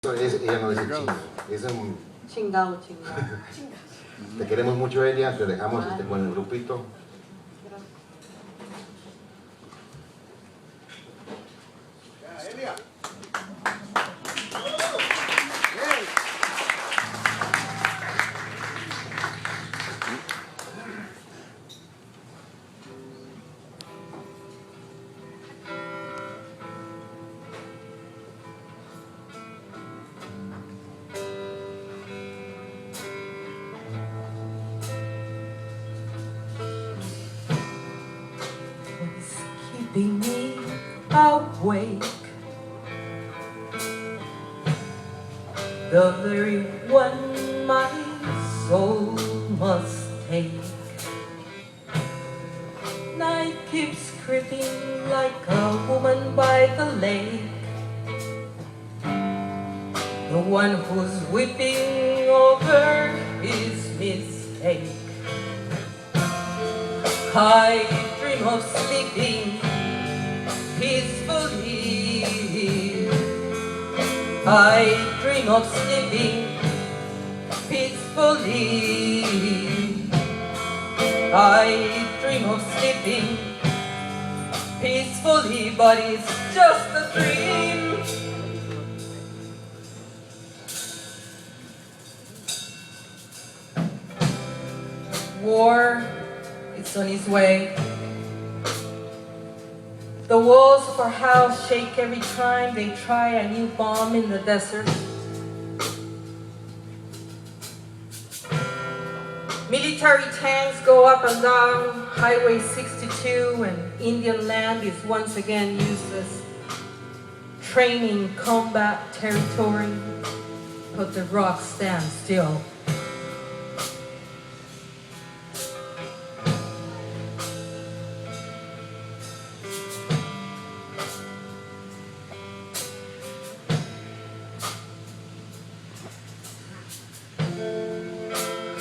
Ella no dice chinga, dice chingado, chingado. te queremos mucho, Elia, te dejamos con el grupito. Elia. Keeping me awake, the very one my soul must take. Night keeps creeping like a woman by the lake, the one who's weeping over his mistake. I dream of sleeping peacefully. I dream of sleeping peacefully. I dream of sleeping peacefully, but it's just a dream. War, it's on its way. The walls of our house shake every time they try a new bomb in the desert. Military tanks go up and down Highway 62, and Indian land is once again used as training combat territory, but the rocks stand still.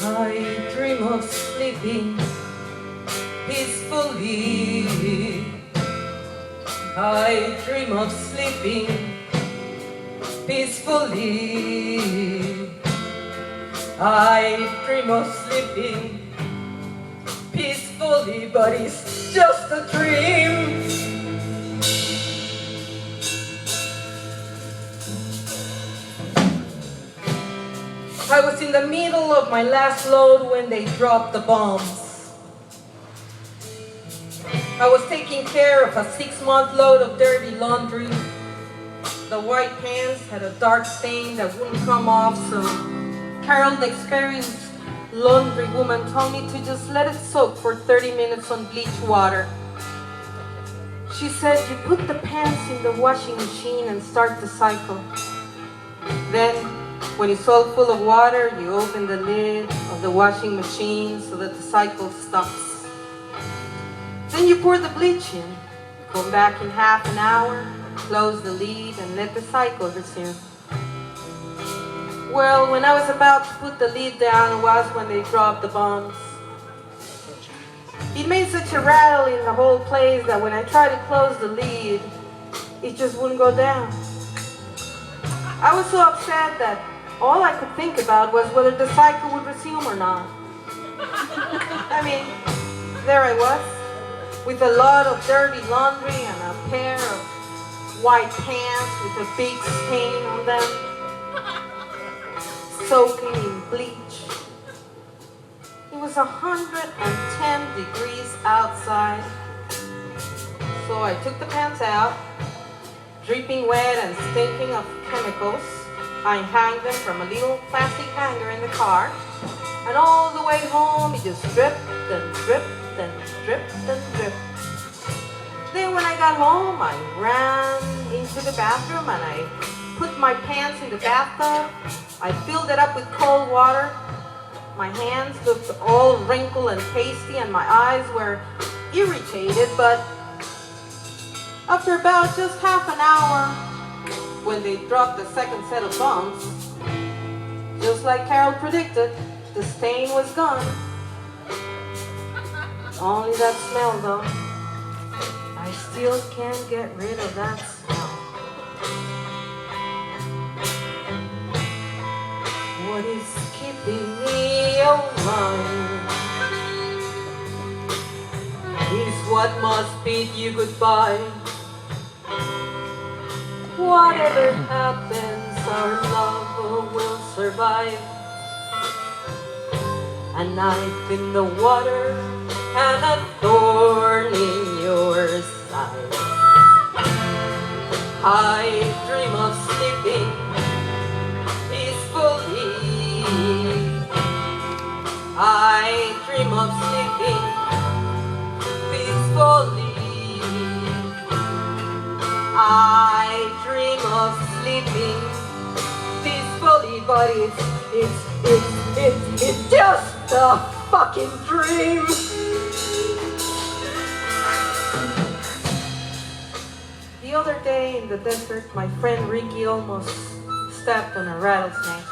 I dream of sleeping peacefully. I dream of sleeping peacefully. I dream of sleeping peacefully, but it's just a dream. I was in the middle of my last load when they dropped the bombs. I was taking care of a 6-month load of dirty laundry. The white pants had a dark stain that wouldn't come off, so Carol, the experienced laundry woman, told me to just let it soak for 30 minutes on bleach water. She said, you put the pants in the washing machine and start the cycle. Then, when it's all full of water, you open the lid of the washing machine so that the cycle stops. Then you pour the bleach in, come back in half an hour, close the lid, and let the cycle resume. Well, when I was about to put the lid down was when they dropped the bombs. It made such a rattle in the whole place that when I tried to close the lid, it just wouldn't go down. I was so upset that all I could think about was whether the cycle would resume or not. I mean, there I was, with a lot of dirty laundry and a pair of white pants with a big stain on them, soaking in bleach. It was 110 degrees outside, so I took the pants out, dripping wet and stinking of chemicals. I hung them from a little plastic hanger in the car, and all the way home it just dripped and dripped and dripped and dripped. Then when I got home, I ran into the bathroom and I put my pants in the bathtub. I filled it up with cold water. My hands looked all wrinkled and pasty, and my eyes were irritated, but after about just half an hour, when they dropped the second set of bombs, just like Carol predicted, the stain was gone. Only that smell, though. I still can't get rid of that smell. what is keeping me alive is what must bid you goodbye. Whatever happens, our love will survive. A knife in the water and a thorn in your side. I dream of sleeping peacefully. I dream of sleeping peacefully. I dream of sleeping peacefully, but it's just a fucking dream. The other day in the desert, my friend Ricky almost stepped on a rattlesnake.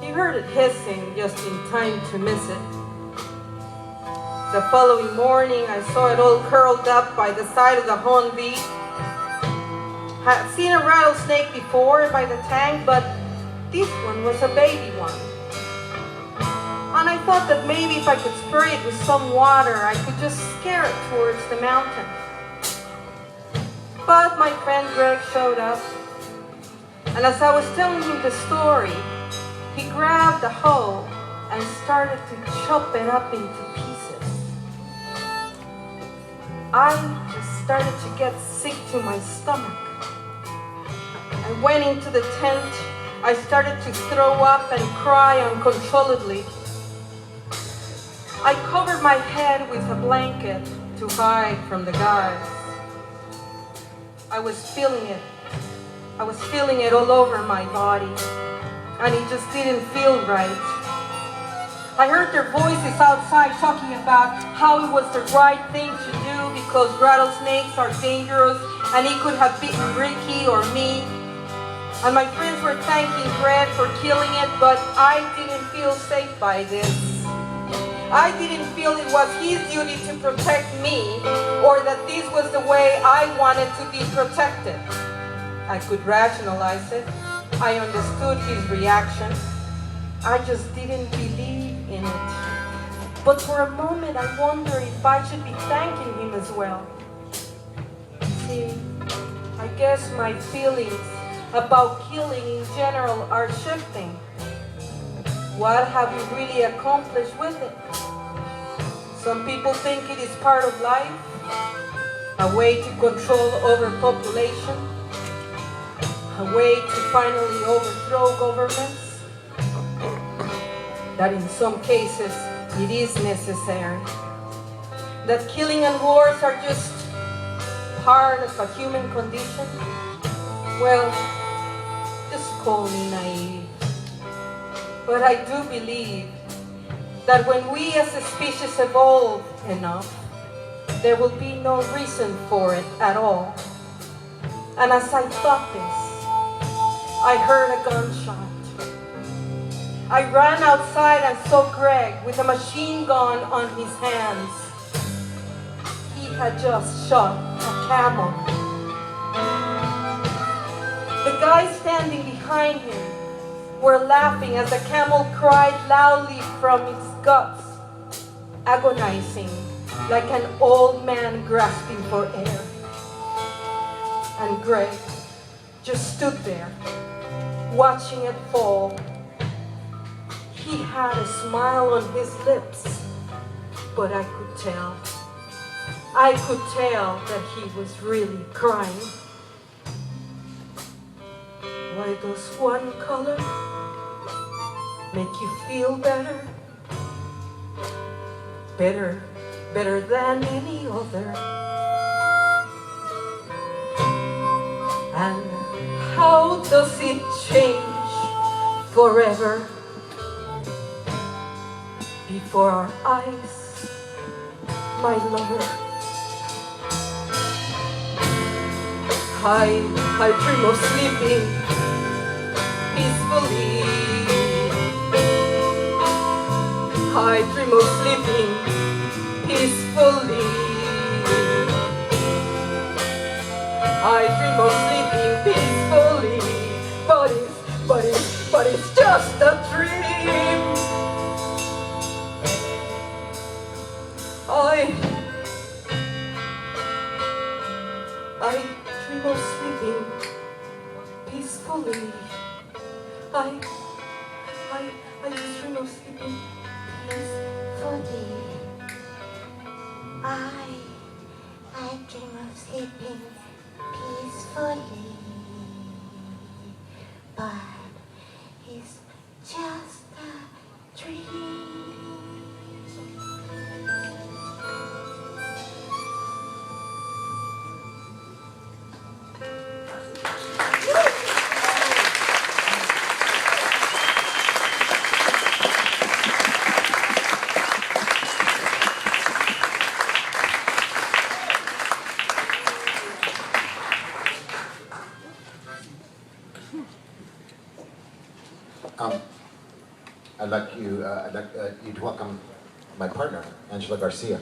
He heard it hissing just in time to miss it. The following morning, I saw it all curled up by the side of the Humvee. Had seen a rattlesnake before by the tank, but this one was a baby one. And I thought that maybe if I could spray it with some water, I could just scare it towards the mountain. But my friend Greg showed up, and as I was telling him the story, he grabbed a hoe and started to chop it up into pieces. I just started to get sick to my stomach. I went into the tent. I started to throw up and cry uncontrollably. I covered my head with a blanket to hide from the guys. I was feeling it. I was feeling it all over my body, and it just didn't feel right. I heard their voices outside talking about how it was the right thing to do because rattlesnakes are dangerous and he could have bitten Ricky or me. And my friends were thanking Greg for killing it, but I didn't feel safe by this. I didn't feel it was his duty to protect me, or that this was the way I wanted to be protected. I could rationalize it. I understood his reaction. I just didn't believe in it. But for a moment, I wondered if I should be thanking him as well. See, I guess my feelings about killing in general are shifting. What have we really accomplished with it? Some people think it is part of life, a way to control overpopulation, a way to finally overthrow governments, that in some cases it is necessary, that killing and wars are just part of a human condition. Well, just call me naive. But I do believe that when we as a species evolve enough, there will be no reason for it at all. And as I thought this, I heard a gunshot. I ran outside and saw Greg with a machine gun on his hands. He had just shot a camel. The guys standing behind him were laughing as the camel cried loudly from its guts, agonizing like an old man grasping for air. And Greg just stood there, watching it fall. He had a smile on his lips, but I could tell that he was really crying. Why does one color make you feel better? Better than any other. And how does it change forever before our eyes, my lover? I dream of sleeping peacefully. I dream of sleeping peacefully. I dream of sleeping peacefully. But it's peacefully. I just dream of sleeping peacefully. I dream of sleeping peacefully, but it's just a dream. I'd like you to welcome my partner, Angela Garcia.